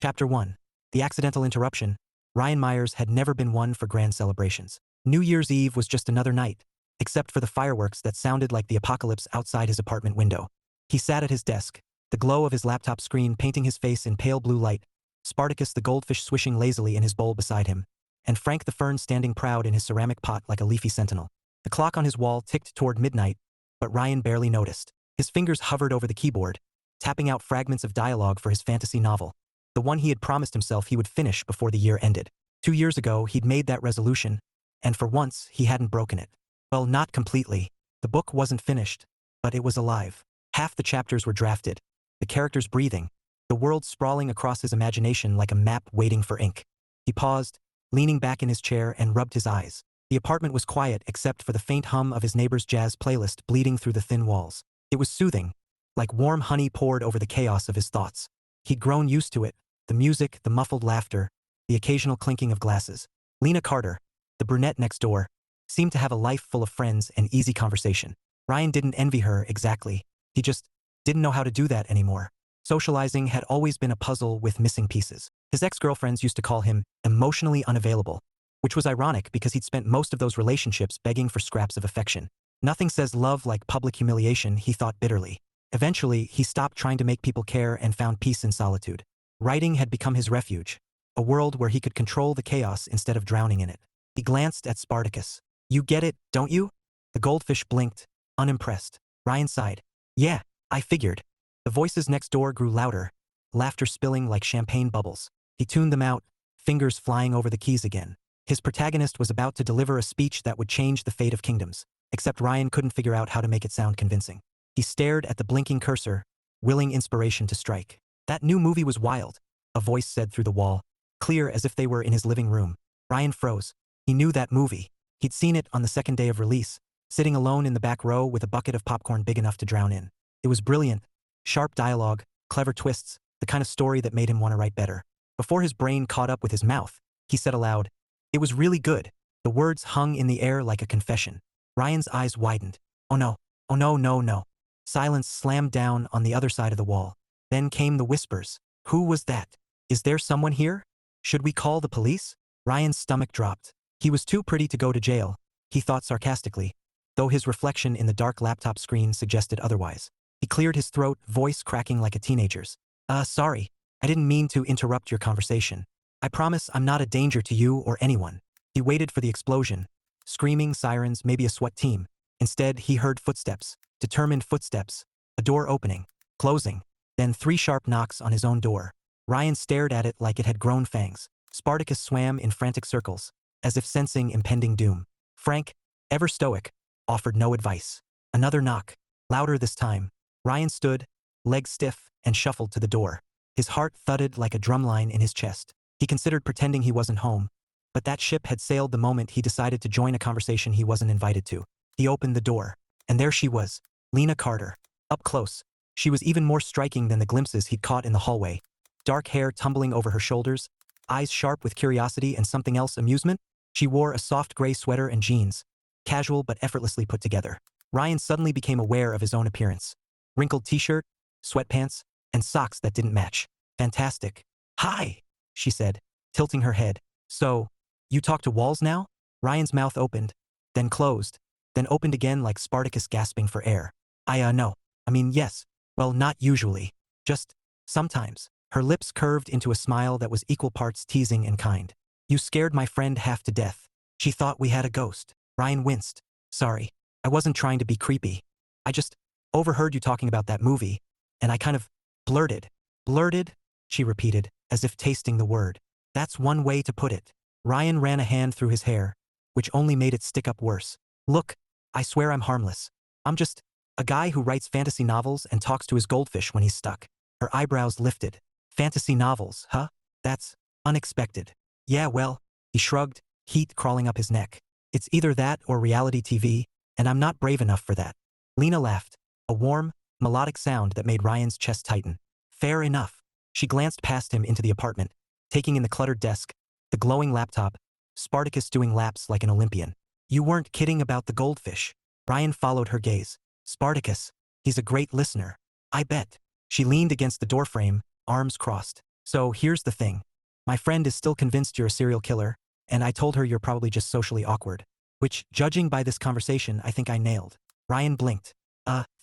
Chapter 1. The Accidental Interruption. Ryan Myers had never been one for grand celebrations. New Year's Eve was just another night, except for the fireworks that sounded like the apocalypse outside his apartment window. He sat at his desk, the glow of his laptop screen painting his face in pale blue light, Spartacus the goldfish swishing lazily in his bowl beside him, and Frank the fern standing proud in his ceramic pot like a leafy sentinel. The clock on his wall ticked toward midnight, but Ryan barely noticed. His fingers hovered over the keyboard, tapping out fragments of dialogue for his fantasy novel, the one he had promised himself he would finish before the year ended. 2 years ago, he'd made that resolution, and for once, he hadn't broken it. Well, not completely. The book wasn't finished, but it was alive. Half the chapters were drafted, the characters breathing, the world sprawling across his imagination like a map waiting for ink. He paused, leaning back in his chair, and rubbed his eyes. The apartment was quiet except for the faint hum of his neighbor's jazz playlist bleeding through the thin walls. It was soothing, like warm honey poured over the chaos of his thoughts. He'd grown used to it, the music, the muffled laughter, the occasional clinking of glasses. Lena Carter, the brunette next door, seemed to have a life full of friends and easy conversation. Ryan didn't envy her exactly. He just didn't know how to do that anymore. Socializing had always been a puzzle with missing pieces. His ex-girlfriends used to call him emotionally unavailable, which was ironic because he'd spent most of those relationships begging for scraps of affection. Nothing says love like public humiliation, he thought bitterly. Eventually, he stopped trying to make people care and found peace in solitude. Writing had become his refuge, a world where he could control the chaos instead of drowning in it. He glanced at Spartacus. "You get it, don't you?" The goldfish blinked, unimpressed. Ryan sighed. "Yeah, I figured." The voices next door grew louder, laughter spilling like champagne bubbles. He tuned them out, fingers flying over the keys again. His protagonist was about to deliver a speech that would change the fate of kingdoms, except Ryan couldn't figure out how to make it sound convincing. He stared at the blinking cursor, willing inspiration to strike. "That new movie was wild," a voice said through the wall, clear as if they were in his living room. Ryan froze. He knew that movie. He'd seen it on the second day of release, sitting alone in the back row with a bucket of popcorn big enough to drown in. It was brilliant, sharp dialogue, clever twists, the kind of story that made him want to write better. Before his brain caught up with his mouth, he said aloud, "It was really good." The words hung in the air like a confession. Ryan's eyes widened. "Oh no, oh no, no, no." Silence slammed down on the other side of the wall. Then came the whispers. "Who was that? Is there someone here? Should we call the police?" Ryan's stomach dropped. He was too pretty to go to jail, he thought sarcastically, though his reflection in the dark laptop screen suggested otherwise. He cleared his throat, voice cracking like a teenager's. Sorry. I didn't mean to interrupt your conversation. I promise I'm not a danger to you or anyone." He waited for the explosion. Screaming, sirens, maybe a SWAT team. Instead, he heard footsteps, determined footsteps, a door opening, closing, then 3 sharp knocks on his own door. Ryan stared at it like it had grown fangs. Spartacus swam in frantic circles, as if sensing impending doom. Frank, ever stoic, offered no advice. Another knock, louder this time. Ryan stood, legs stiff, and shuffled to the door. His heart thudded like a drumline in his chest. He considered pretending he wasn't home, but that ship had sailed the moment he decided to join a conversation he wasn't invited to. He opened the door, and there she was, Lena Carter, up close. She was even more striking than the glimpses he'd caught in the hallway. Dark hair tumbling over her shoulders, eyes sharp with curiosity and something else, amusement. She wore a soft gray sweater and jeans, casual but effortlessly put together. Ryan suddenly became aware of his own appearance. Wrinkled t-shirt, sweatpants, and socks that didn't match. Fantastic. "Hi," she said, tilting her head. "So, you talk to walls now?" Ryan's mouth opened, then closed, then opened again like Spartacus gasping for air. No. I mean, yes. Well, not usually. Just sometimes." Her lips curved into a smile that was equal parts teasing and kind. "You scared my friend half to death. She thought we had a ghost." Ryan winced. "Sorry. I wasn't trying to be creepy. I just overheard you talking about that movie, and I kind of blurted." "Blurted?" she repeated, as if tasting the word. "That's one way to put it." Ryan ran a hand through his hair, which only made it stick up worse. "Look, I swear I'm harmless. I'm just a guy who writes fantasy novels and talks to his goldfish when he's stuck." Her eyebrows lifted. "Fantasy novels, huh? That's unexpected." "Yeah, well," he shrugged, heat crawling up his neck. "It's either that or reality TV, and I'm not brave enough for that." Lena laughed, a warm, melodic sound that made Ryan's chest tighten. "Fair enough." She glanced past him into the apartment, taking in the cluttered desk, the glowing laptop, Spartacus doing laps like an Olympian. "You weren't kidding about the goldfish." Ryan followed her gaze. "Spartacus, he's a great listener. I bet." She leaned against the doorframe, arms crossed. So here's the thing. My friend is still convinced you're a serial killer, and I told her you're probably just socially awkward. Which, judging by this conversation, I think I nailed. Ryan blinked.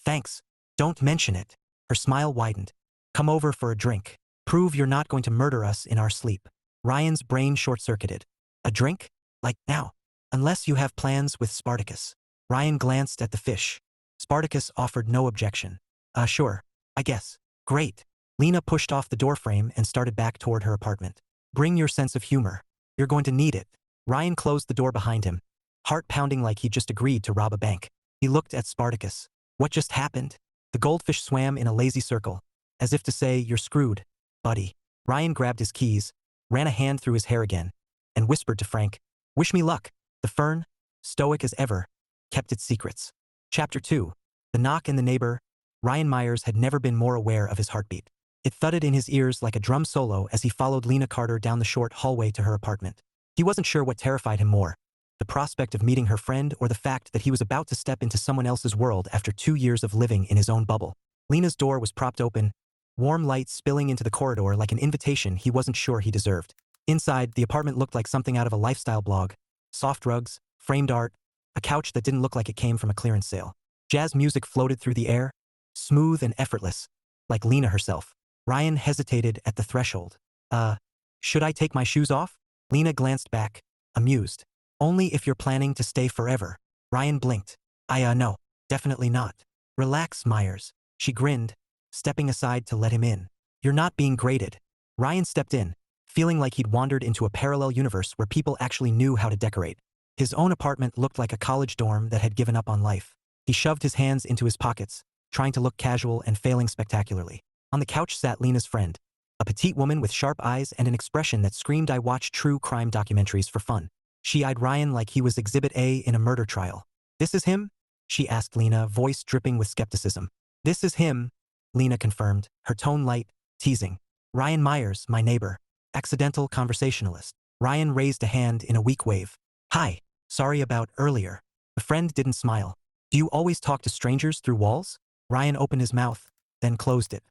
Thanks. Don't mention it. Her smile widened. Come over for a drink. Prove you're not going to murder us in our sleep. Ryan's brain short-circuited. A drink? Like now? Unless you have plans with Spartacus. Ryan glanced at the fish. Spartacus offered no objection. Sure. I guess. Great. Lena pushed off the doorframe and started back toward her apartment. Bring your sense of humor. You're going to need it. Ryan closed the door behind him, heart pounding like he'd just agreed to rob a bank. He looked at Spartacus. What just happened? The goldfish swam in a lazy circle, as if to say, you're screwed, buddy. Ryan grabbed his keys, ran a hand through his hair again, and whispered to Frank, wish me luck. The fern, stoic as ever, kept its secrets. Chapter 2. The knock and the neighbor. Ryan Myers had never been more aware of his heartbeat. It thudded in his ears like a drum solo as he followed Lena Carter down the short hallway to her apartment. He wasn't sure what terrified him more, the prospect of meeting her friend or the fact that he was about to step into someone else's world after 2 years of living in his own bubble. Lena's door was propped open, warm light spilling into the corridor like an invitation he wasn't sure he deserved. Inside, the apartment looked like something out of a lifestyle blog. Soft rugs, framed art, a couch that didn't look like it came from a clearance sale. Jazz music floated through the air, smooth and effortless, like Lena herself. Ryan hesitated at the threshold. Should I take my shoes off? Lena glanced back, amused. Only if you're planning to stay forever. Ryan blinked. No, definitely not. Relax, Myers. She grinned, stepping aside to let him in. You're not being graded. Ryan stepped in, feeling like he'd wandered into a parallel universe where people actually knew how to decorate. His own apartment looked like a college dorm that had given up on life. He shoved his hands into his pockets, trying to look casual and failing spectacularly. On the couch sat Lena's friend, a petite woman with sharp eyes and an expression that screamed I watch true crime documentaries for fun. She eyed Ryan like he was Exhibit A in a murder trial. This is him? She asked Lena, voice dripping with skepticism. This is him, Lena confirmed, her tone light, teasing. Ryan Myers, my neighbor. Accidental conversationalist. Ryan raised a hand in a weak wave. Hi, sorry about earlier. The friend didn't smile. Do you always talk to strangers through walls? Ryan opened his mouth, then closed it.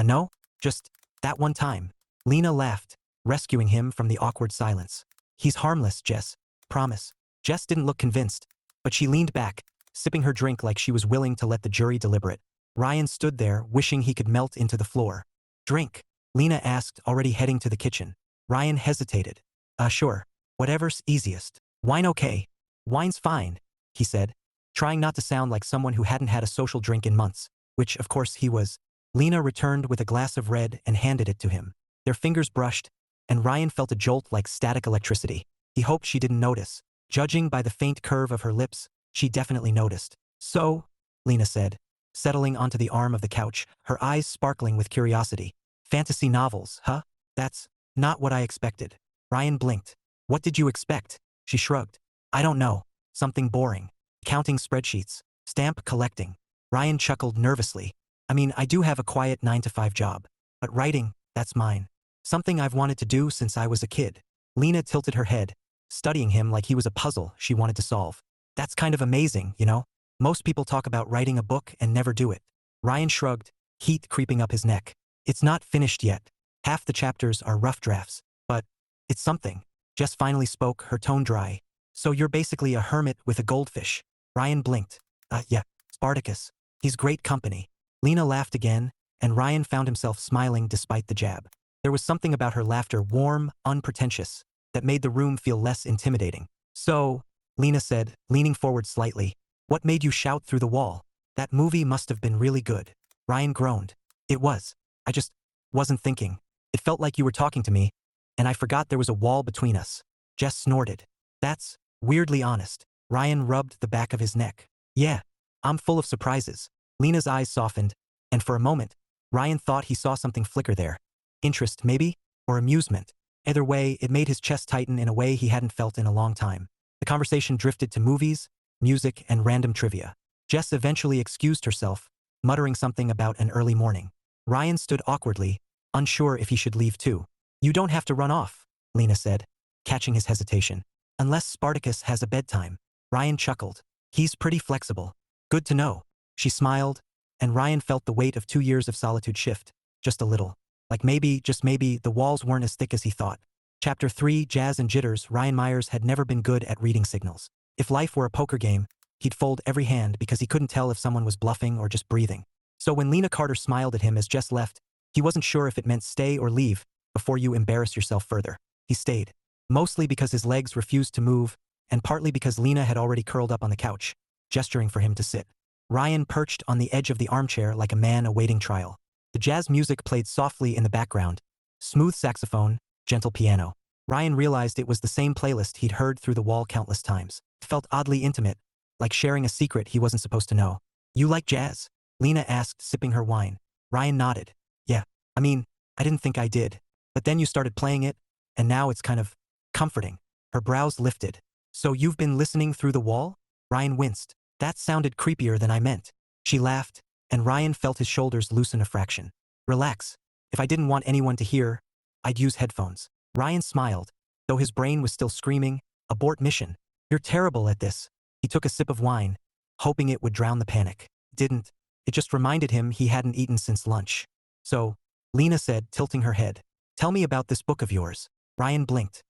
No, just that one time. Lena laughed, rescuing him from the awkward silence. He's harmless, Jess. Promise. Jess didn't look convinced, but she leaned back, sipping her drink like she was willing to let the jury deliberate. Ryan stood there, wishing he could melt into the floor. Drink? Lena asked, already heading to the kitchen. Ryan hesitated. Sure. Whatever's easiest. Wine okay? Wine's fine, he said, trying not to sound like someone who hadn't had a social drink in months, which, of course, he was. Lena returned with a glass of red and handed it to him. Their fingers brushed, and Ryan felt a jolt like static electricity. He hoped she didn't notice. Judging by the faint curve of her lips, she definitely noticed. So, Lena said, settling onto the arm of the couch, her eyes sparkling with curiosity. Fantasy novels, huh? That's not what I expected. Ryan blinked. What did you expect? She shrugged. I don't know. Something boring. Counting spreadsheets. Stamp collecting. Ryan chuckled nervously. I mean, I do have a quiet 9-to-5 job. But writing, that's mine. Something I've wanted to do since I was a kid. Lena tilted her head, studying him like he was a puzzle she wanted to solve. That's kind of amazing, you know? Most people talk about writing a book and never do it. Ryan shrugged, heat creeping up his neck. It's not finished yet. Half the chapters are rough drafts. But it's something. Jess finally spoke, her tone dry. So you're basically a hermit with a goldfish. Ryan blinked. Yeah, Spartacus. He's great company. Lena laughed again, and Ryan found himself smiling despite the jab. There was something about her laughter, warm, unpretentious, that made the room feel less intimidating. So, Lena said, leaning forward slightly, what made you shout through the wall? That movie must have been really good. Ryan groaned. It was. I just wasn't thinking. It felt like you were talking to me, and I forgot there was a wall between us. Jess snorted. That's weirdly honest. Ryan rubbed the back of his neck. Yeah, I'm full of surprises. Lena's eyes softened, and for a moment, Ryan thought he saw something flicker there. Interest, maybe? Or amusement. Either way, it made his chest tighten in a way he hadn't felt in a long time. The conversation drifted to movies, music, and random trivia. Jess eventually excused herself, muttering something about an early morning. Ryan stood awkwardly, unsure if he should leave too. You don't have to run off, Lena said, catching his hesitation. Unless Spartacus has a bedtime. Ryan chuckled. He's pretty flexible. Good to know. She smiled, and Ryan felt the weight of 2 years of solitude shift, just a little. Like maybe, just maybe, the walls weren't as thick as he thought. Chapter 3, Jazz and Jitters. Ryan Myers had never been good at reading signals. If life were a poker game, he'd fold every hand because he couldn't tell if someone was bluffing or just breathing. So when Lena Carter smiled at him as Jess left, he wasn't sure if it meant stay or leave before you embarrass yourself further. He stayed. Mostly because his legs refused to move, and partly because Lena had already curled up on the couch, gesturing for him to sit. Ryan perched on the edge of the armchair like a man awaiting trial. The jazz music played softly in the background. Smooth saxophone, gentle piano. Ryan realized it was the same playlist he'd heard through the wall countless times. It felt oddly intimate, like sharing a secret he wasn't supposed to know. You like jazz? Lena asked, sipping her wine. Ryan nodded. Yeah. I mean, I didn't think I did. But then you started playing it, and now it's kind of comforting. Her brows lifted. So you've been listening through the wall? Ryan winced. That sounded creepier than I meant. She laughed, and Ryan felt his shoulders loosen a fraction. Relax. If I didn't want anyone to hear, I'd use headphones. Ryan smiled, though his brain was still screaming, abort mission. You're terrible at this. He took a sip of wine, hoping it would drown the panic. Didn't. It just reminded him he hadn't eaten since lunch. So, Lena said, tilting her head. Tell me about this book of yours. Ryan blinked.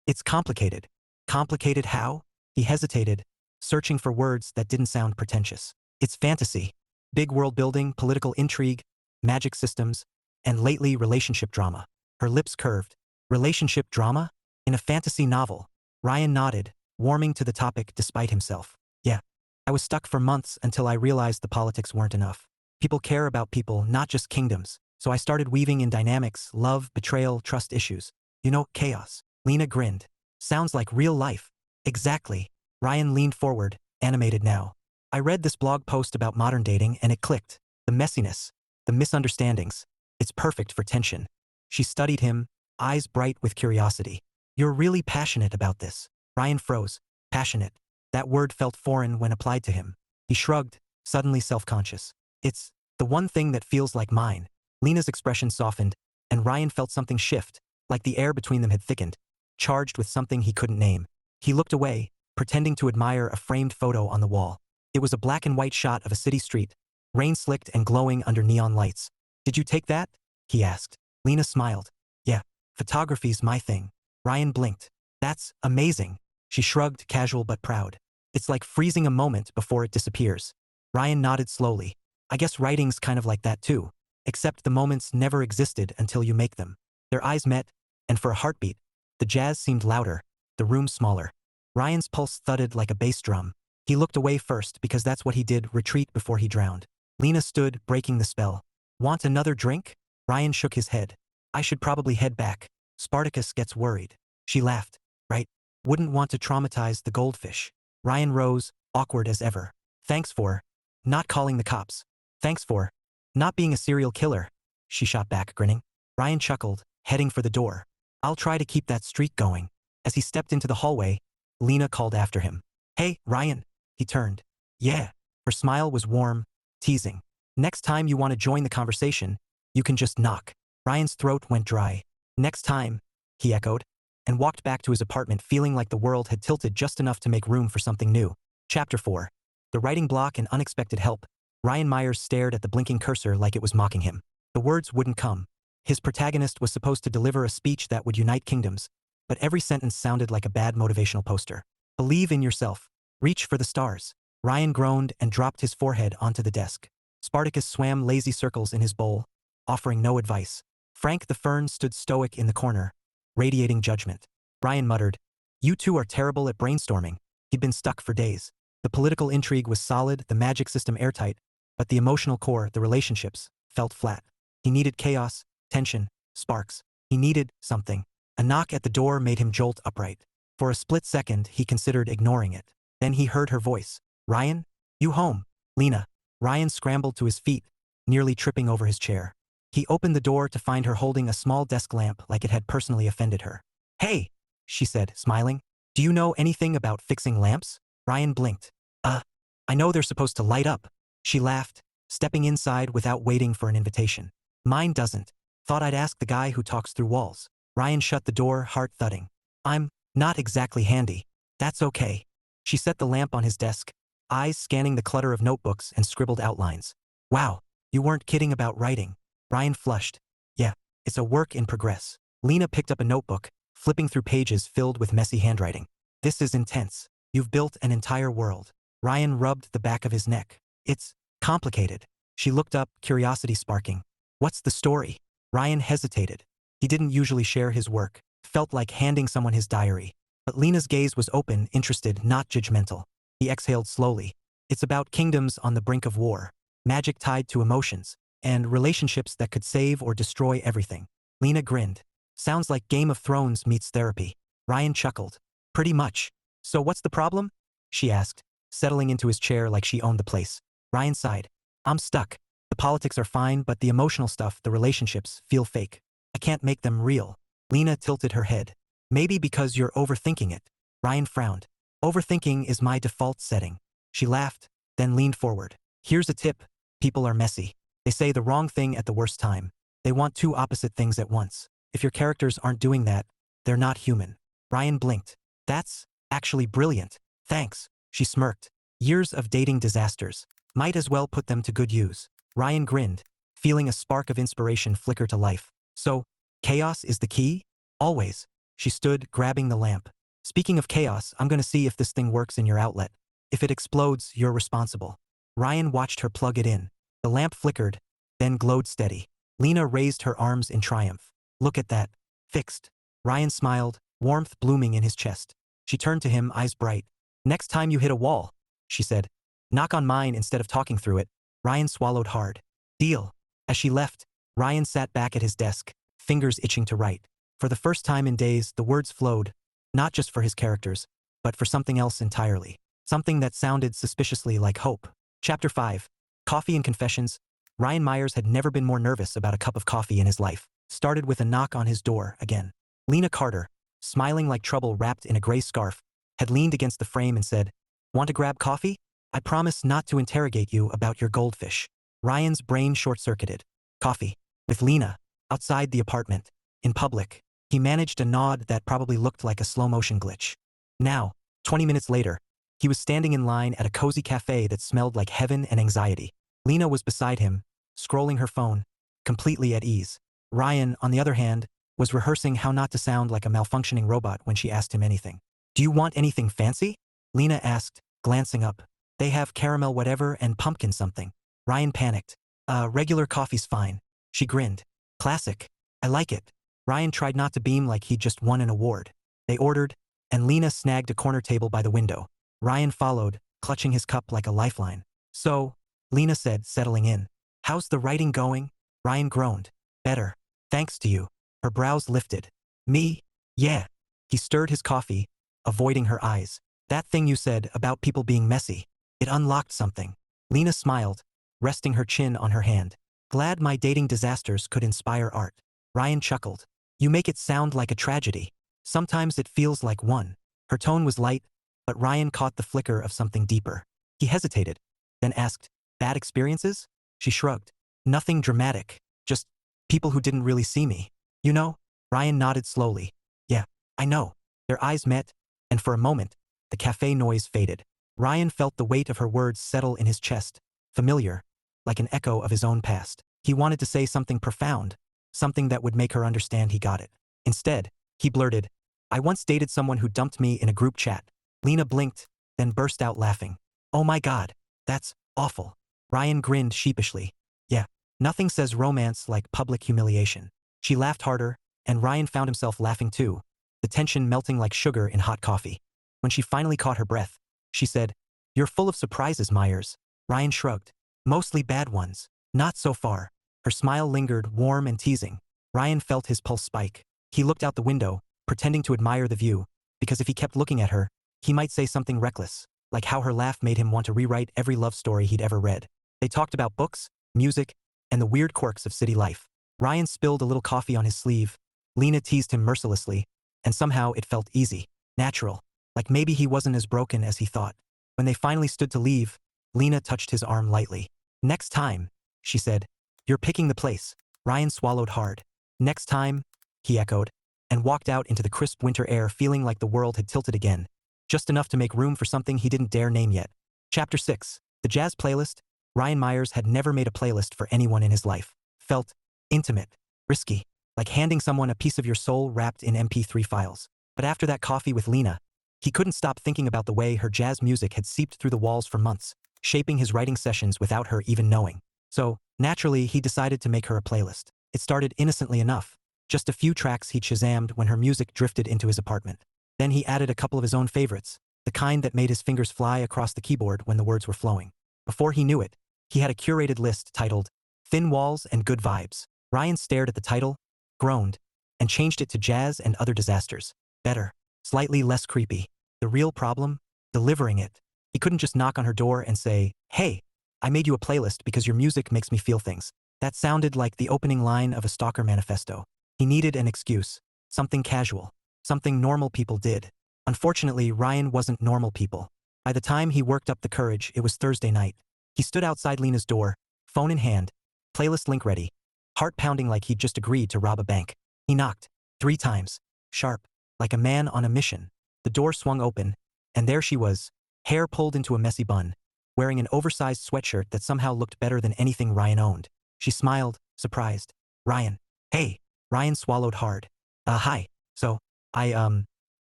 It's complicated. Complicated how? He hesitated, searching for words that didn't sound pretentious. It's fantasy. Big world building, political intrigue, magic systems, and lately relationship drama. Her lips curved. Relationship drama? In a fantasy novel. Ryan nodded, warming to the topic despite himself. Yeah. I was stuck for months until I realized the politics weren't enough. People care about people, not just kingdoms. So I started weaving in dynamics, love, betrayal, trust issues. You know, chaos. Lena grinned. Sounds like real life. Exactly. Ryan leaned forward, animated now. I read this blog post about modern dating and it clicked. The messiness, the misunderstandings. It's perfect for tension. She studied him, eyes bright with curiosity. You're really passionate about this. Ryan froze. Passionate. That word felt foreign when applied to him. He shrugged, suddenly self-conscious. It's the one thing that feels like mine. Lena's expression softened, and Ryan felt something shift, like the air between them had thickened, charged with something he couldn't name. He looked away, pretending to admire a framed photo on the wall. It was a black and white shot of a city street, rain-slicked and glowing under neon lights. Did you take that? He asked. Lena smiled. Yeah, photography's my thing. Ryan blinked. That's amazing. She shrugged, casual but proud. It's like freezing a moment before it disappears. Ryan nodded slowly. I guess writing's kind of like that too. Except the moments never existed until you make them. Their eyes met, and for a heartbeat, the jazz seemed louder, the room smaller. Ryan's pulse thudded like a bass drum. He looked away first because that's what he did, retreat before he drowned. Lena stood, breaking the spell. Want another drink? Ryan shook his head. I should probably head back. Spartacus gets worried. She laughed. Right? Wouldn't want to traumatize the goldfish. Ryan rose, awkward as ever. Thanks for not calling the cops. Thanks for not being a serial killer. She shot back, grinning. Ryan chuckled, heading for the door. I'll try to keep that streak going. As he stepped into the hallway, Lena called after him. Hey, Ryan. He turned. Yeah. Her smile was warm, teasing. Next time you want to join the conversation, you can just knock. Ryan's throat went dry. Next time, he echoed, and walked back to his apartment feeling like the world had tilted just enough to make room for something new. Chapter 4. The writing block and unexpected help. Ryan Myers stared at the blinking cursor like it was mocking him. The words wouldn't come. His protagonist was supposed to deliver a speech that would unite kingdoms, but every sentence sounded like a bad motivational poster. Believe in yourself. Reach for the stars. Ryan groaned and dropped his forehead onto the desk. Spartacus swam lazy circles in his bowl, offering no advice. Frank the Fern stood stoic in the corner, radiating judgment. Ryan muttered, You two are terrible at brainstorming. He'd been stuck for days. The political intrigue was solid, the magic system airtight, but the emotional core, the relationships, felt flat. He needed chaos, tension, sparks. He needed something. A knock at the door made him jolt upright. For a split second, he considered ignoring it. Then he heard her voice. Ryan? You home? Lena. Ryan scrambled to his feet, nearly tripping over his chair. He opened the door to find her holding a small desk lamp like it had personally offended her. Hey, she said, smiling. Do you know anything about fixing lamps? Ryan blinked. I know they're supposed to light up. She laughed, stepping inside without waiting for an invitation. Mine doesn't. Thought I'd ask the guy who talks through walls. Ryan shut the door, heart thudding. I'm not exactly handy. That's okay. She set the lamp on his desk, eyes scanning the clutter of notebooks and scribbled outlines. Wow, you weren't kidding about writing. Ryan flushed. Yeah, It's a work in progress. Lena picked up a notebook, flipping through pages filled with messy handwriting. This is intense. You've built an entire world. Ryan rubbed the back of his neck. It's complicated. She looked up, curiosity sparking. What's the story? Ryan hesitated. He didn't usually share his work. Felt like handing someone his diary. But Lena's gaze was open, interested, not judgmental. He exhaled slowly. It's about kingdoms on the brink of war, magic tied to emotions, and relationships that could save or destroy everything. Lena grinned. Sounds like Game of Thrones meets therapy. Ryan chuckled. Pretty much. So what's the problem? She asked, settling into his chair like she owned the place. Ryan sighed. I'm stuck. The politics are fine, but the emotional stuff, the relationships, feel fake. I can't make them real. Lena tilted her head. Maybe because you're overthinking it. Ryan frowned. Overthinking is my default setting. She laughed, then leaned forward. Here's a tip. People are messy. They say the wrong thing at the worst time. They want two opposite things at once. If your characters aren't doing that, they're not human. Ryan blinked. That's actually brilliant. Thanks. She smirked. Years of dating disasters. Might as well put them to good use. Ryan grinned, feeling a spark of inspiration flicker to life. So, chaos is the key? Always. She stood, grabbing the lamp. Speaking of chaos, I'm gonna see if this thing works in your outlet. If it explodes, you're responsible. Ryan watched her plug it in. The lamp flickered, then glowed steady. Lena raised her arms in triumph. Look at that. Fixed. Ryan smiled, warmth blooming in his chest. She turned to him, eyes bright. Next time you hit a wall, she said. Knock on mine instead of talking through it. Ryan swallowed hard. Deal. As she left, Ryan sat back at his desk, fingers itching to write. For the first time in days, the words flowed, not just for his characters, but for something else entirely. Something that sounded suspiciously like hope. Chapter 5. Coffee and Confessions. Ryan Myers had never been more nervous about a cup of coffee in his life. Started with a knock on his door again. Lena Carter, smiling like trouble wrapped in a gray scarf, had leaned against the frame and said, Want to grab coffee? I promise not to interrogate you about your goldfish. Ryan's brain short-circuited. Coffee. With Lena. Outside the apartment. In public. He managed a nod that probably looked like a slow-motion glitch. Now, 20 minutes later, he was standing in line at a cozy cafe that smelled like heaven and anxiety. Lena was beside him, scrolling her phone, completely at ease. Ryan, on the other hand, was rehearsing how not to sound like a malfunctioning robot when she asked him anything. Do you want anything fancy? Lena asked, glancing up. They have caramel whatever and pumpkin something. Ryan panicked. Regular coffee's fine. She grinned. Classic. I like it. Ryan tried not to beam like he'd just won an award. They ordered, and Lena snagged a corner table by the window. Ryan followed, clutching his cup like a lifeline. So, Lena said, settling in. How's the writing going? Ryan groaned. Better. Thanks to you. Her brows lifted. Me? Yeah. He stirred his coffee, avoiding her eyes. That thing you said about people being messy. It unlocked something. Lena smiled, resting her chin on her hand. Glad my dating disasters could inspire art. Ryan chuckled. You make it sound like a tragedy. Sometimes it feels like one. Her tone was light, but Ryan caught the flicker of something deeper. He hesitated, then asked, Bad experiences? She shrugged. Nothing dramatic, just people who didn't really see me. You know? Ryan nodded slowly. Yeah, I know. Their eyes met, and for a moment, the cafe noise faded. Ryan felt the weight of her words settle in his chest, familiar, like an echo of his own past. He wanted to say something profound, something that would make her understand he got it. Instead, he blurted, I once dated someone who dumped me in a group chat. Lena blinked, then burst out laughing. Oh my God, that's awful. Ryan grinned sheepishly. Yeah, nothing says romance like public humiliation. She laughed harder, and Ryan found himself laughing too, the tension melting like sugar in hot coffee. When she finally caught her breath, she said, You're full of surprises, Myers. Ryan shrugged. Mostly bad ones. Not so far. Her smile lingered, warm and teasing. Ryan felt his pulse spike. He looked out the window, pretending to admire the view, because if he kept looking at her, he might say something reckless, like how her laugh made him want to rewrite every love story he'd ever read. They talked about books, music, and the weird quirks of city life. Ryan spilled a little coffee on his sleeve. Lena teased him mercilessly, and somehow it felt easy, natural, like maybe he wasn't as broken as he thought. When they finally stood to leave, Lena touched his arm lightly. Next time, she said, you're picking the place. Ryan swallowed hard. Next time, he echoed, and walked out into the crisp winter air feeling like the world had tilted again, just enough to make room for something he didn't dare name yet. Chapter 6. The Jazz Playlist. Ryan Myers had never made a playlist for anyone in his life. Felt intimate, risky, like handing someone a piece of your soul wrapped in MP3 files. But after that coffee with Lena, he couldn't stop thinking about the way her jazz music had seeped through the walls for months, shaping his writing sessions without her even knowing. So, naturally, he decided to make her a playlist. It started innocently enough. Just a few tracks he'd Shazammed when her music drifted into his apartment. Then he added a couple of his own favorites, the kind that made his fingers fly across the keyboard when the words were flowing. Before he knew it, he had a curated list titled Thin Walls and Good Vibes. Ryan stared at the title, groaned, and changed it to Jazz and Other Disasters. Better. Slightly less creepy. The real problem? Delivering it. He couldn't just knock on her door and say, "Hey, I made you a playlist because your music makes me feel things." That sounded like the opening line of a stalker manifesto. He needed an excuse. Something casual. Something normal people did. Unfortunately, Ryan wasn't normal people. By the time he worked up the courage, it was Thursday night. He stood outside Lena's door, phone in hand, playlist link ready, heart pounding like he'd just agreed to rob a bank. He knocked 3 times, sharp, like a man on a mission. The door swung open, and there she was, hair pulled into a messy bun, wearing an oversized sweatshirt that somehow looked better than anything Ryan owned. She smiled, surprised. "Ryan." "Hey." Ryan swallowed hard. Hi. So, I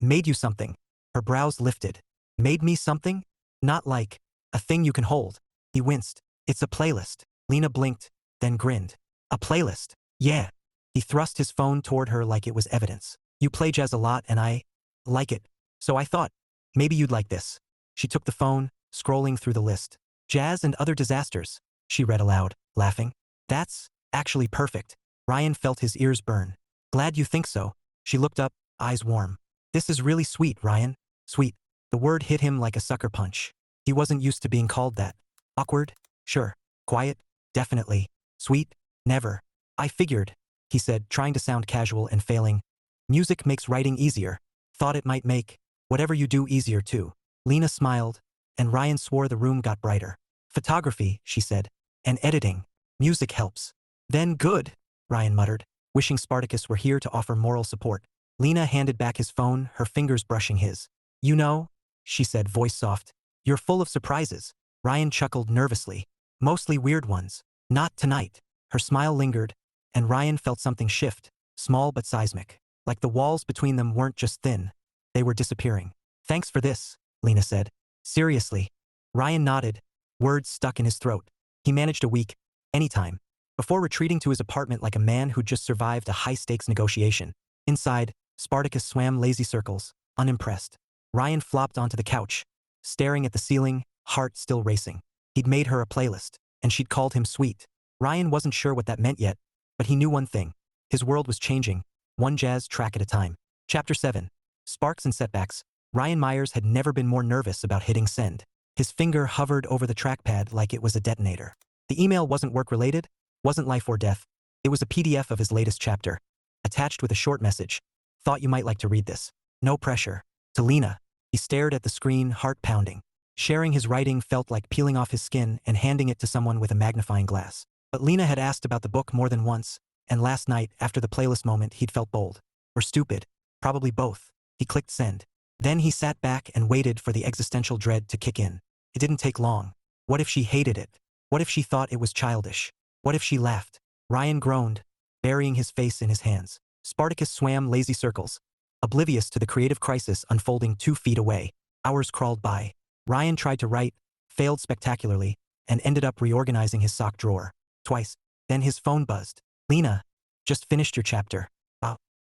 made you something." Her brows lifted. "Made me something? Not like a thing you can hold." He winced. "It's a playlist." Lena blinked, then grinned. "A playlist? Yeah." He thrust his phone toward her like it was evidence. "You play jazz a lot and I like it. So I thought, maybe you'd like this." She took the phone, scrolling through the list. "Jazz and Other Disasters," she read aloud, laughing. "That's actually perfect." Ryan felt his ears burn. "Glad you think so." She looked up, eyes warm. "This is really sweet, Ryan." Sweet. The word hit him like a sucker punch. He wasn't used to being called that. Awkward? Sure. Quiet? Definitely. Sweet? Never. "I figured," he said, trying to sound casual and failing. "Music makes writing easier. Thought it might make whatever you do easier too." Lena smiled, and Ryan swore the room got brighter. "Photography," she said, "and editing. Music helps." "Then good," Ryan muttered, wishing Spartacus were here to offer moral support. Lena handed back his phone, her fingers brushing his. "You know," she said, voice soft, "you're full of surprises." Ryan chuckled nervously. "Mostly weird ones. Not tonight." Her smile lingered, and Ryan felt something shift, small but seismic. Like the walls between them weren't just thin. They were disappearing. "Thanks for this," Lena said. "Seriously." Ryan nodded, words stuck in his throat. He managed a week, anytime, before retreating to his apartment like a man who'd just survived a high-stakes negotiation. Inside, Spartacus swam lazy circles, unimpressed. Ryan flopped onto the couch, staring at the ceiling, heart still racing. He'd made her a playlist, and she'd called him sweet. Ryan wasn't sure what that meant yet, but he knew one thing. His world was changing, one jazz track at a time. Chapter 7. Sparks and Setbacks. Ryan Myers had never been more nervous about hitting send. His finger hovered over the trackpad like it was a detonator. The email wasn't work-related, wasn't life or death. It was a PDF of his latest chapter, attached with a short message. "Thought you might like to read this. No pressure." To Lena. He stared at the screen, heart pounding. Sharing his writing felt like peeling off his skin and handing it to someone with a magnifying glass. But Lena had asked about the book more than once, and last night, after the playlist moment, he'd felt bold. Or stupid. Probably both. He clicked send. Then he sat back and waited for the existential dread to kick in. It didn't take long. What if she hated it? What if she thought it was childish? What if she laughed? Ryan groaned, burying his face in his hands. Spartacus swam lazy circles, oblivious to the creative crisis unfolding 2 feet away. Hours crawled by. Ryan tried to write, failed spectacularly, and ended up reorganizing his sock drawer. Twice. Then his phone buzzed. "Lena, just finished your chapter.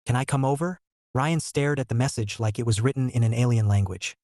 Can I come over?" Ryan stared at the message like it was written in an alien language.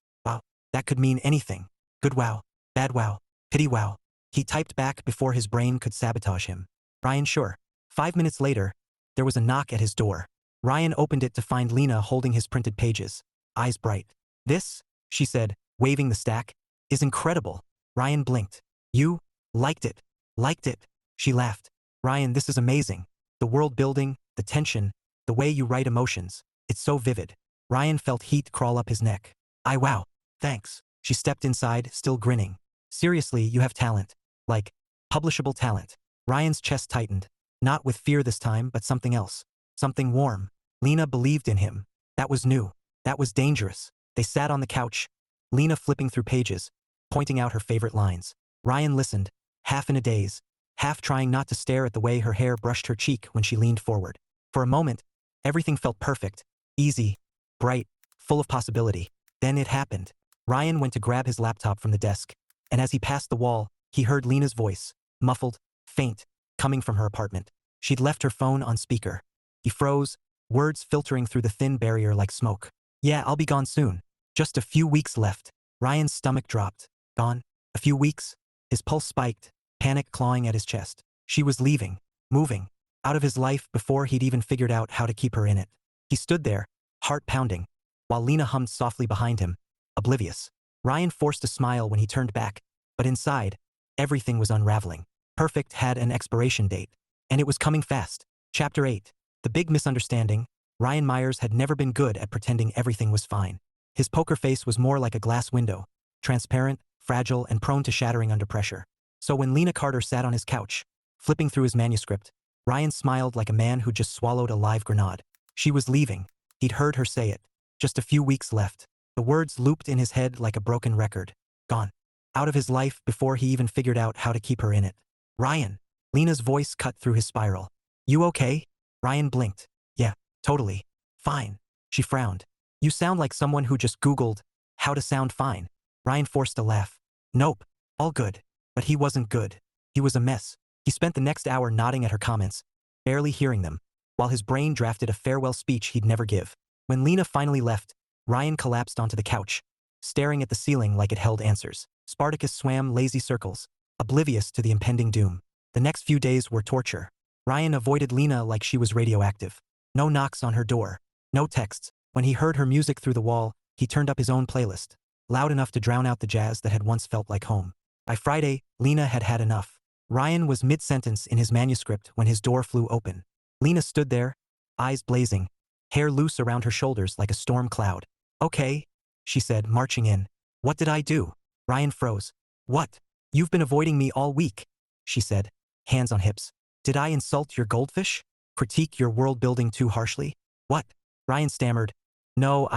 That could mean anything. Good wow. Bad wow. Pity wow. He typed back before his brain could sabotage him. "Ryan, sure." 5 minutes later, there was a knock at his door. Ryan opened it to find Lena holding his printed pages, eyes bright. "This," she said, waving the stack, "is incredible." Ryan blinked. "You liked it." "Liked it." She laughed. "Ryan, this is amazing. The world building, the tension, the way you write emotions. It's so vivid." Ryan felt heat crawl up his neck. Wow. Thanks." She stepped inside, still grinning. "Seriously, you have talent. Like, publishable talent." Ryan's chest tightened. Not with fear this time, but something else. Something warm. Lena believed in him. That was new. That was dangerous. They sat on the couch, Lena flipping through pages, pointing out her favorite lines. Ryan listened, half in a daze, half trying not to stare at the way her hair brushed her cheek when she leaned forward. For a moment, everything felt perfect, easy, bright, full of possibility. Then it happened. Ryan went to grab his laptop from the desk, and as he passed the wall, he heard Lena's voice, muffled, faint, coming from her apartment. She'd left her phone on speaker. He froze, words filtering through the thin barrier like smoke. Yeah, I'll be gone soon. Just a few weeks left. Ryan's stomach dropped. Gone? A few weeks? His pulse spiked, panic clawing at his chest. She was leaving, moving, out of his life before he'd even figured out how to keep her in it. He stood there, heart pounding, while Lena hummed softly behind him, oblivious. Ryan forced a smile when he turned back, but inside, everything was unraveling. Perfect had an expiration date, and it was coming fast. Chapter 8. The Big Misunderstanding. Ryan Myers had never been good at pretending everything was fine. His poker face was more like a glass window, transparent, fragile, and prone to shattering under pressure. So when Lena Carter sat on his couch, flipping through his manuscript, Ryan smiled like a man who just swallowed a live grenade. She was leaving. He'd heard her say it. Just a few weeks left. The words looped in his head like a broken record. Gone. Out of his life before he even figured out how to keep her in it. Ryan. Lena's voice cut through his spiral. You okay? Ryan blinked. Yeah, totally. Fine. She frowned. You sound like someone who just Googled how to sound fine. Ryan forced a laugh. Nope. All good. But he wasn't good. He was a mess. He spent the next hour nodding at her comments, barely hearing them, while his brain drafted a farewell speech he'd never give. When Lena finally left, Ryan collapsed onto the couch, staring at the ceiling like it held answers. Spartacus swam lazy circles, oblivious to the impending doom. The next few days were torture. Ryan avoided Lena like she was radioactive. No knocks on her door. No texts. When he heard her music through the wall, he turned up his own playlist, loud enough to drown out the jazz that had once felt like home. By Friday, Lena had had enough. Ryan was mid-sentence in his manuscript when his door flew open. Lena stood there, eyes blazing, hair loose around her shoulders like a storm cloud. Okay, she said, marching in. What did I do? Ryan froze. What? You've been avoiding me all week, she said, hands on hips. Did I insult your goldfish? Critique your world building too harshly? What? Ryan stammered. No,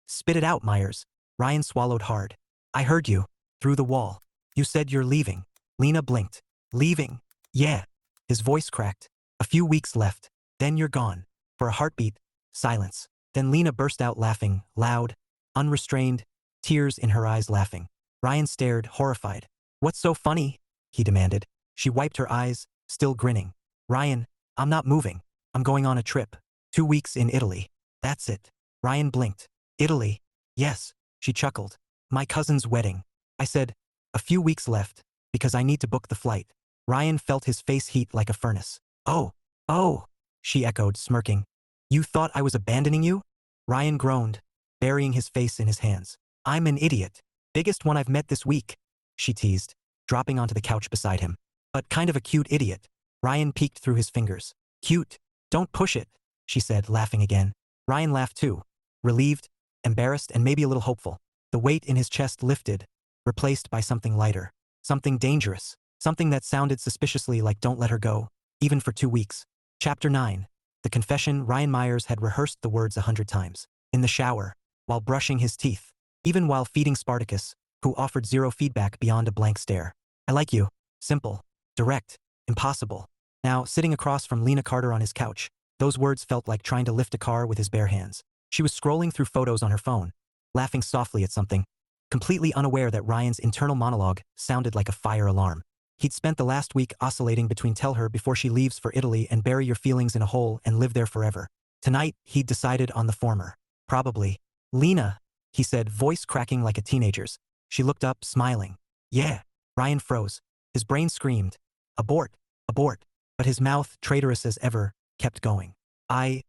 spit it out, Myers. Ryan swallowed hard. I heard you. Through the wall. You said you're leaving. Lena blinked. Leaving? Yeah. His voice cracked. A few weeks left. Then you're gone. For a heartbeat, silence. Then Lena burst out laughing, loud, unrestrained, tears in her eyes laughing. Ryan stared, horrified. What's so funny? He demanded. She wiped her eyes, still grinning. Ryan, I'm not moving. I'm going on a trip. 2 weeks in Italy. That's it. Ryan blinked. Italy? Yes, she chuckled. My cousin's wedding. I said, a few weeks left, because I need to book the flight. Ryan felt his face heat like a furnace. Oh, she echoed, smirking. You thought I was abandoning you? Ryan groaned, burying his face in his hands. I'm an idiot. Biggest one I've met this week, she teased, dropping onto the couch beside him. But kind of a cute idiot. Ryan peeked through his fingers. Cute. Don't push it, she said, laughing again. Ryan laughed too, relieved, embarrassed, and maybe a little hopeful. The weight in his chest lifted, replaced by something lighter. Something dangerous. Something that sounded suspiciously like don't let her go, even for 2 weeks. Chapter 9. The confession. Ryan Myers had rehearsed the words 100 times. In the shower, while brushing his teeth, even while feeding Spartacus, who offered zero feedback beyond a blank stare. I like you. Simple. Direct. Impossible. Now, sitting across from Lena Carter on his couch, those words felt like trying to lift a car with his bare hands. She was scrolling through photos on her phone, laughing softly at something, completely unaware that Ryan's internal monologue sounded like a fire alarm. He'd spent the last week oscillating between tell her before she leaves for Italy and bury your feelings in a hole and live there forever. Tonight, he'd decided on the former. Probably. Lena, he said, voice cracking like a teenager's. She looked up, smiling. Yeah. Ryan froze. His brain screamed. Abort. Abort. But his mouth, traitorous as ever, kept going. I,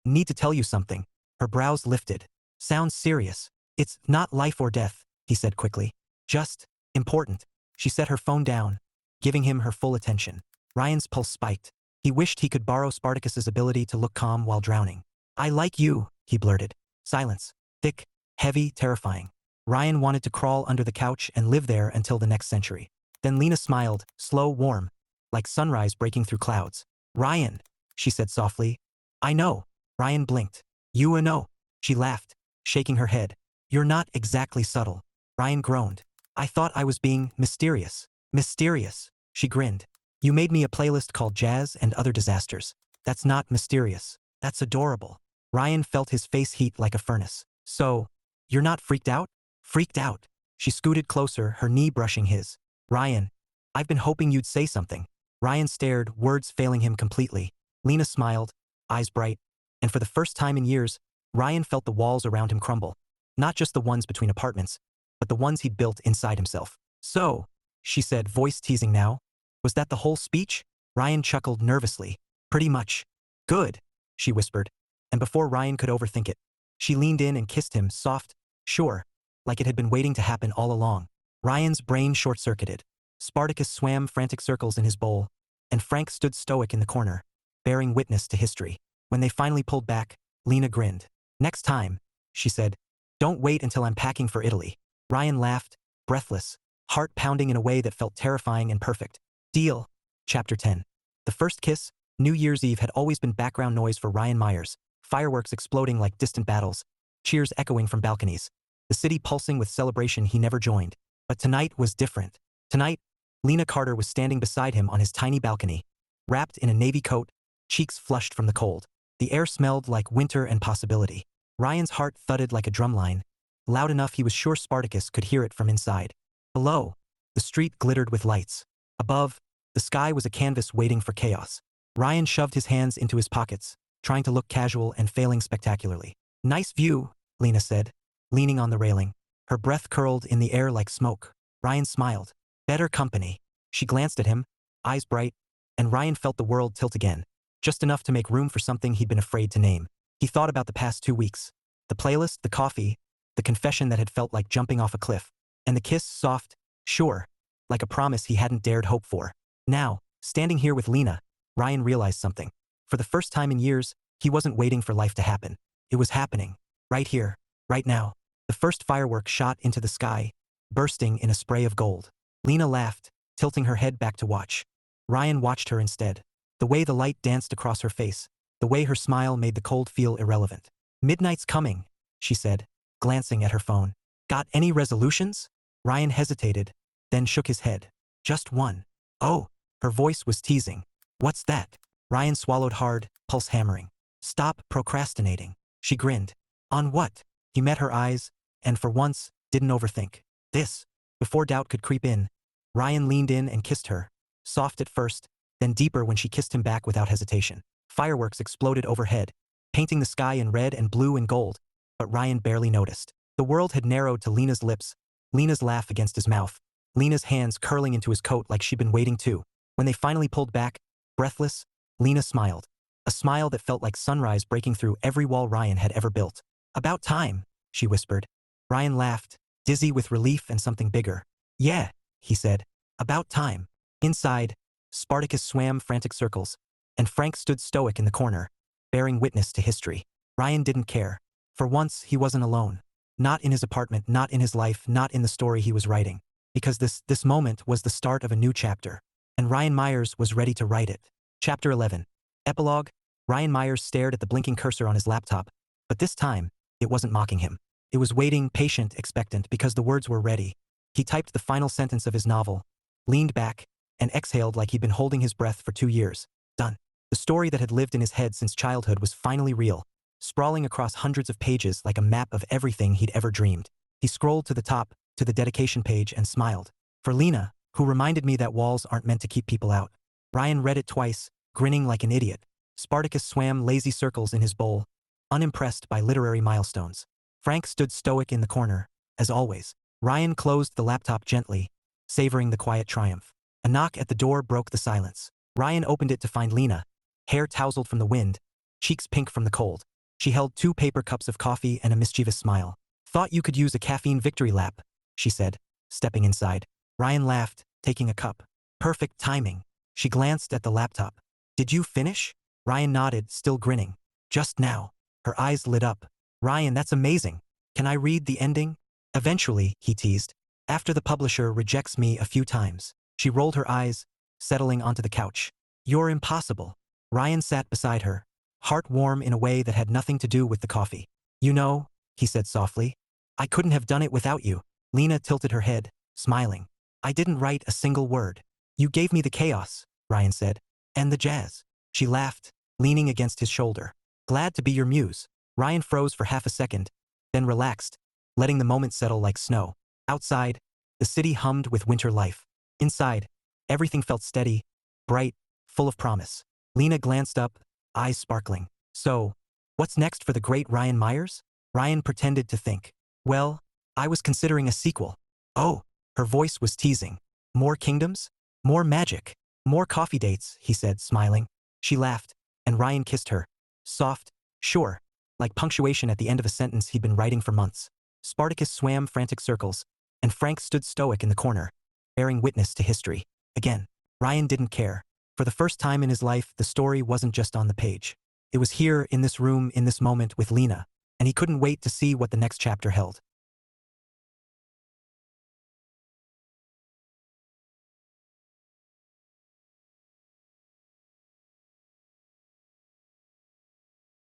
need to tell you something. Her brows lifted. Sounds serious. It's not life or death, he said quickly. Just important. She set her phone down, giving him her full attention. Ryan's pulse spiked. He wished he could borrow Spartacus's ability to look calm while drowning. I like you, he blurted. Silence. Thick, heavy, terrifying. Ryan wanted to crawl under the couch and live there until the next century. Then Lena smiled, slow, warm, like sunrise breaking through clouds. Ryan, she said softly. I know. Ryan blinked. You know. She laughed, shaking her head. You're not exactly subtle. Ryan groaned. I thought I was being mysterious. Mysterious. She grinned. You made me a playlist called Jazz and Other Disasters. That's not mysterious. That's adorable. Ryan felt his face heat like a furnace. So, you're not freaked out? Freaked out. She scooted closer, her knee brushing his. Ryan, I've been hoping you'd say something. Ryan stared, words failing him completely. Lena smiled, eyes bright, and for the first time in years, Ryan felt the walls around him crumble. Not just the ones between apartments, but the ones he'd built inside himself. So, she said, voice teasing now. Was that the whole speech? Ryan chuckled nervously. Pretty much. Good, she whispered. And before Ryan could overthink it, she leaned in and kissed him, soft, sure, like it had been waiting to happen all along. Ryan's brain short-circuited. Spartacus swam frantic circles in his bowl, and Frank stood stoic in the corner, bearing witness to history. When they finally pulled back, Lena grinned. Next time, she said, don't wait until I'm packing for Italy. Ryan laughed, breathless, heart pounding in a way that felt terrifying and perfect. Deal. Chapter 10. The first kiss, New Year's Eve, had always been background noise for Ryan Myers, fireworks exploding like distant battles, cheers echoing from balconies, the city pulsing with celebration he never joined. But tonight was different. Tonight, Lena Carter was standing beside him on his tiny balcony, wrapped in a navy coat, cheeks flushed from the cold. The air smelled like winter and possibility. Ryan's heart thudded like a drumline, loud enough he was sure Spartacus could hear it from inside. Below, the street glittered with lights. Above, the sky was a canvas waiting for chaos. Ryan shoved his hands into his pockets, trying to look casual and failing spectacularly. Nice view, Lena said, leaning on the railing. Her breath curled in the air like smoke. Ryan smiled. Better company. She glanced at him, eyes bright, and Ryan felt the world tilt again, just enough to make room for something he'd been afraid to name. He thought about the past 2 weeks. The playlist, the coffee, the confession that had felt like jumping off a cliff, and the kiss, soft, sure, like a promise he hadn't dared hope for. Now, standing here with Lena, Ryan realized something. For the first time in years, he wasn't waiting for life to happen. It was happening. Right here. Right now. The first firework shot into the sky, bursting in a spray of gold. Lena laughed, tilting her head back to watch. Ryan watched her instead. The way the light danced across her face, the way her smile made the cold feel irrelevant. Midnight's coming, she said, glancing at her phone. Got any resolutions? Ryan hesitated, then shook his head. Just one. Oh, her voice was teasing. What's that? Ryan swallowed hard, pulse hammering. Stop procrastinating. She grinned. On what? He met her eyes, and for once, didn't overthink. This. Before doubt could creep in, Ryan leaned in and kissed her, soft at first, then deeper when she kissed him back without hesitation. Fireworks exploded overhead, painting the sky in red and blue and gold, but Ryan barely noticed. The world had narrowed to Lena's lips, Lena's laugh against his mouth, Lena's hands curling into his coat like she'd been waiting too. When they finally pulled back, breathless, Lena smiled. A smile that felt like sunrise breaking through every wall Ryan had ever built. About time, she whispered. Ryan laughed, dizzy with relief and something bigger. Yeah, he said. About time. Inside, Spartacus swam frantic circles, and Frank stood stoic in the corner, bearing witness to history. Ryan didn't care. For once, he wasn't alone. Not in his apartment, not in his life, not in the story he was writing. Because this moment was the start of a new chapter. And Ryan Myers was ready to write it. Chapter 11. Epilogue. Ryan Myers stared at the blinking cursor on his laptop, but this time, it wasn't mocking him. It was waiting, patient, expectant, because the words were ready. He typed the final sentence of his novel, leaned back, and exhaled like he'd been holding his breath for 2 years. Done. The story that had lived in his head since childhood was finally real, sprawling across hundreds of pages like a map of everything he'd ever dreamed. He scrolled to the top, to the dedication page, and smiled. For Lena, who reminded me that walls aren't meant to keep people out. Ryan read it twice, grinning like an idiot. Spartacus swam lazy circles in his bowl, unimpressed by literary milestones. Frank stood stoic in the corner, as always. Ryan closed the laptop gently, savoring the quiet triumph. A knock at the door broke the silence. Ryan opened it to find Lena, hair tousled from the wind, cheeks pink from the cold. She held 2 paper cups of coffee and a mischievous smile. Thought you could use a caffeine victory lap, she said, stepping inside. Ryan laughed, taking a cup. Perfect timing. She glanced at the laptop. Did you finish? Ryan nodded, still grinning. Just now. Her eyes lit up. Ryan, that's amazing. Can I read the ending? Eventually, he teased. After the publisher rejects me a few times. She rolled her eyes, settling onto the couch. You're impossible. Ryan sat beside her, heart warm in a way that had nothing to do with the coffee. You know, he said softly, I couldn't have done it without you. Lena tilted her head, smiling. I didn't write a single word. You gave me the chaos, Ryan said. And the jazz. She laughed, leaning against his shoulder. Glad to be your muse. Ryan froze for half a second, then relaxed, letting the moment settle like snow. Outside, the city hummed with winter life. Inside, everything felt steady, bright, full of promise. Lena glanced up, eyes sparkling. So, what's next for the great Ryan Myers? Ryan pretended to think. Well, I was considering a sequel. Oh, her voice was teasing. More kingdoms? More magic? More coffee dates, he said, smiling. She laughed, and Ryan kissed her. Soft, sure, like punctuation at the end of a sentence he'd been writing for months. Spartacus swam frantic circles, and Frank stood stoic in the corner, bearing witness to history. Again, Ryan didn't care. For the first time in his life, the story wasn't just on the page. It was here, in this room, in this moment, with Lena, and he couldn't wait to see what the next chapter held.